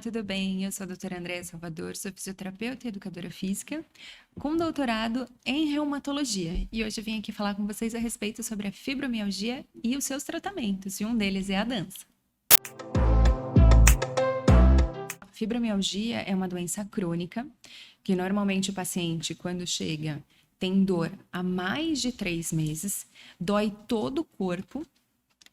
tudo bem? Eu sou a doutora Andréa Salvador, sou fisioterapeuta e educadora física, com doutorado em reumatologia. E hoje eu vim aqui falar com vocês a respeito sobre a fibromialgia e os seus tratamentos, e um deles é a dança. A fibromialgia é uma doença crônica, que normalmente o paciente, quando chega, tem dor há mais de 3 meses, dói todo o corpo,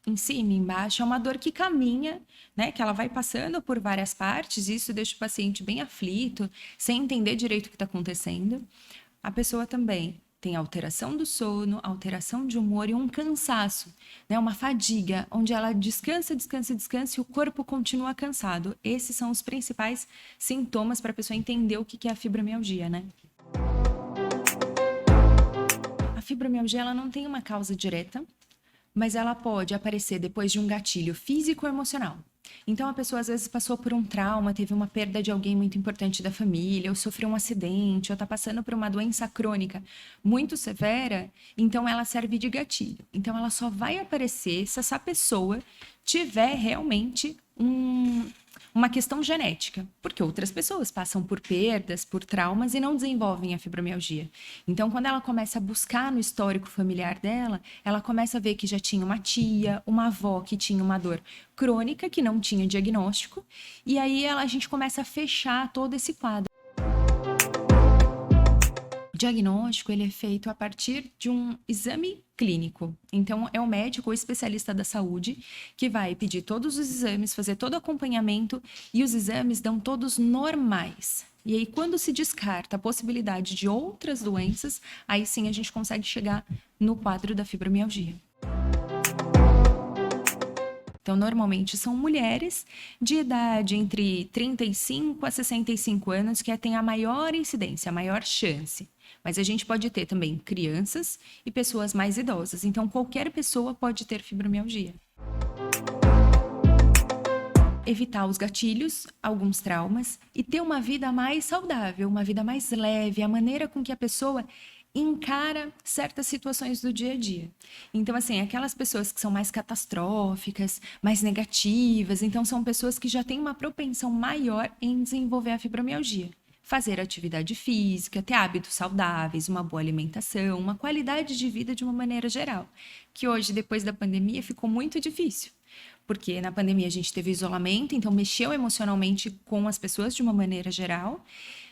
em cima e embaixo, é uma dor que caminha, né? Que ela vai passando por várias partes, e isso deixa o paciente bem aflito, sem entender direito o que está acontecendo. A pessoa também tem alteração do sono, alteração de humor e um cansaço, né? Uma fadiga, onde ela descansa e o corpo continua cansado. Esses são os principais sintomas para a pessoa entender o que é a fibromialgia, né? A fibromialgia, ela não tem uma causa direta, mas ela pode aparecer depois de um gatilho físico ou emocional. Então, a pessoa às vezes passou por um trauma, teve uma perda de alguém muito importante da família, ou sofreu um acidente, ou está passando por uma doença crônica muito severa, então ela serve de gatilho. Então, ela só vai aparecer se essa pessoa tiver realmente uma questão genética, porque outras pessoas passam por perdas, por traumas e não desenvolvem a fibromialgia. Então, quando ela começa a buscar no histórico familiar dela, ela começa a ver que já tinha uma tia, uma avó que tinha uma dor crônica, que não tinha diagnóstico, e aí a gente começa a fechar todo esse quadro. O diagnóstico ele é feito a partir de um exame clínico. Então, é o médico ou especialista da saúde que vai pedir todos os exames, fazer todo o acompanhamento, e os exames dão todos normais. E aí, quando se descarta a possibilidade de outras doenças, aí sim a gente consegue chegar no quadro da fibromialgia. Então, normalmente são mulheres de idade entre 35 a 65 anos que têm a maior incidência, a maior chance. Mas a gente pode ter também crianças e pessoas mais idosas. Então, qualquer pessoa pode ter fibromialgia. Evitar os gatilhos, alguns traumas, e ter uma vida mais saudável, uma vida mais leve, a maneira com que a pessoa encara certas situações do dia a dia. Então, assim, aquelas pessoas que são mais catastróficas, mais negativas, então são pessoas que já têm uma propensão maior em desenvolver a fibromialgia. Fazer atividade física, ter hábitos saudáveis, uma boa alimentação, uma qualidade de vida de uma maneira geral, que hoje, depois da pandemia, ficou muito difícil. Porque na pandemia a gente teve isolamento, então mexeu emocionalmente com as pessoas de uma maneira geral.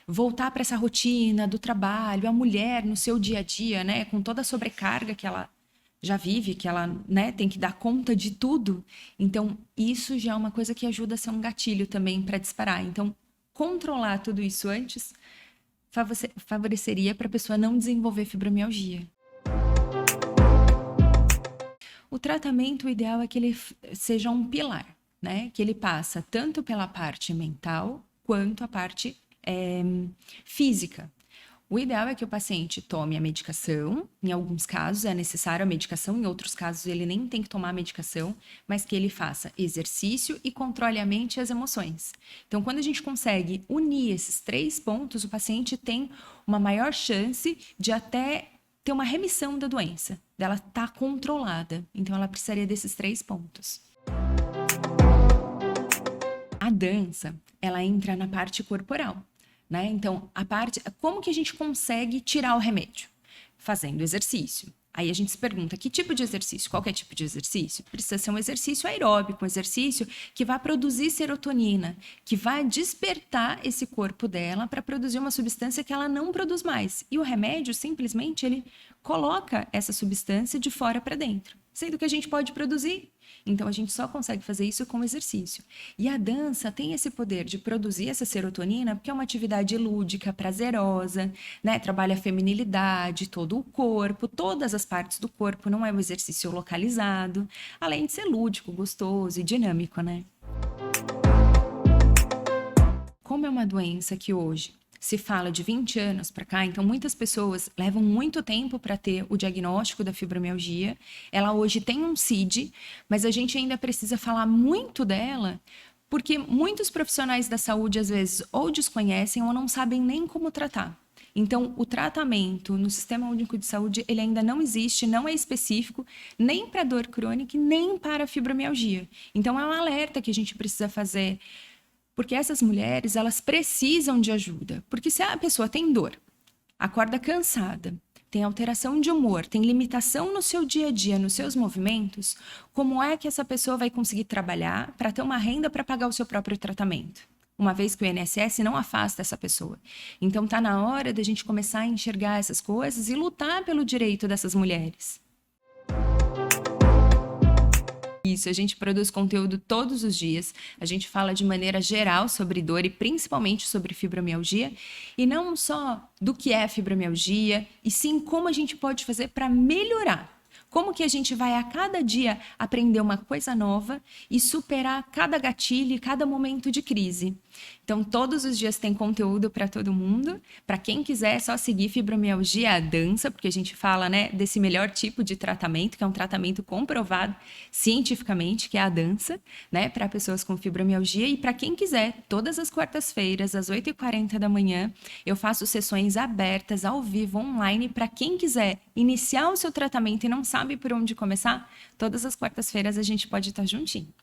Voltar para essa rotina do trabalho, a mulher no seu dia a dia, né, com toda a sobrecarga que ela já vive, que ela, né, tem que dar conta de tudo. Então, isso já é uma coisa que ajuda a ser um gatilho também para disparar. Então, controlar tudo isso antes favoreceria para a pessoa não desenvolver fibromialgia. O tratamento ideal é que ele seja um pilar, né? Que ele passa tanto pela parte mental quanto a parte física. O ideal é que o paciente tome a medicação, em alguns casos é necessário a medicação, em outros casos ele nem tem que tomar a medicação, mas que ele faça exercício e controle a mente e as emoções. Então, quando a gente consegue unir esses 3 pontos, o paciente tem uma maior chance de até ter uma remissão da doença, dela estar controlada. Então, ela precisaria desses 3 pontos. A dança, ela entra na parte corporal, né? Então, como que a gente consegue tirar o remédio? Fazendo exercício. Aí a gente se pergunta, que tipo de exercício? Qual que é tipo de exercício? Precisa ser um exercício aeróbico, um exercício que vai produzir serotonina, que vai despertar esse corpo dela para produzir uma substância que ela não produz mais. E o remédio, simplesmente, ele coloca essa substância de fora para dentro, sendo que a gente pode produzir. Então, a gente só consegue fazer isso com exercício. E a dança tem esse poder de produzir essa serotonina porque é uma atividade lúdica, prazerosa, né? Trabalha a feminilidade, todo o corpo, todas as partes do corpo, não é um exercício localizado, além de ser lúdico, gostoso e dinâmico, né? Como é uma doença que hoje se fala de 20 anos para cá, então muitas pessoas levam muito tempo para ter o diagnóstico da fibromialgia. Ela hoje tem um CID, mas a gente ainda precisa falar muito dela, porque muitos profissionais da saúde, às vezes, ou desconhecem ou não sabem nem como tratar. Então, o tratamento no Sistema Único de Saúde, ele ainda não existe, não é específico, nem para dor crônica, nem para fibromialgia. Então, é um alerta que a gente precisa fazer Porque essas mulheres, elas precisam de ajuda. Porque se a pessoa tem dor, acorda cansada, tem alteração de humor, tem limitação no seu dia a dia, nos seus movimentos, como é que essa pessoa vai conseguir trabalhar para ter uma renda para pagar o seu próprio tratamento? Uma vez que o INSS não afasta essa pessoa. Então, está na hora da gente começar a enxergar essas coisas e lutar pelo direito dessas mulheres. Isso, a gente produz conteúdo todos os dias, a gente fala de maneira geral sobre dor e principalmente sobre fibromialgia, e não só do que é fibromialgia, e sim como a gente pode fazer para melhorar. Como que a gente vai a cada dia aprender uma coisa nova e superar cada gatilho e cada momento de crise. Então, todos os dias tem conteúdo para todo mundo. Para quem quiser, é só seguir Fibromialgia a Dança, porque a gente fala, né, desse melhor tipo de tratamento, que é um tratamento comprovado cientificamente, que é a dança, né, para pessoas com fibromialgia. E para quem quiser, todas as quartas-feiras, às 8h40 da manhã, eu faço sessões abertas, ao vivo, online, para quem quiser iniciar o seu tratamento e não sabe por onde começar, todas as quartas-feiras a gente pode estar juntinho.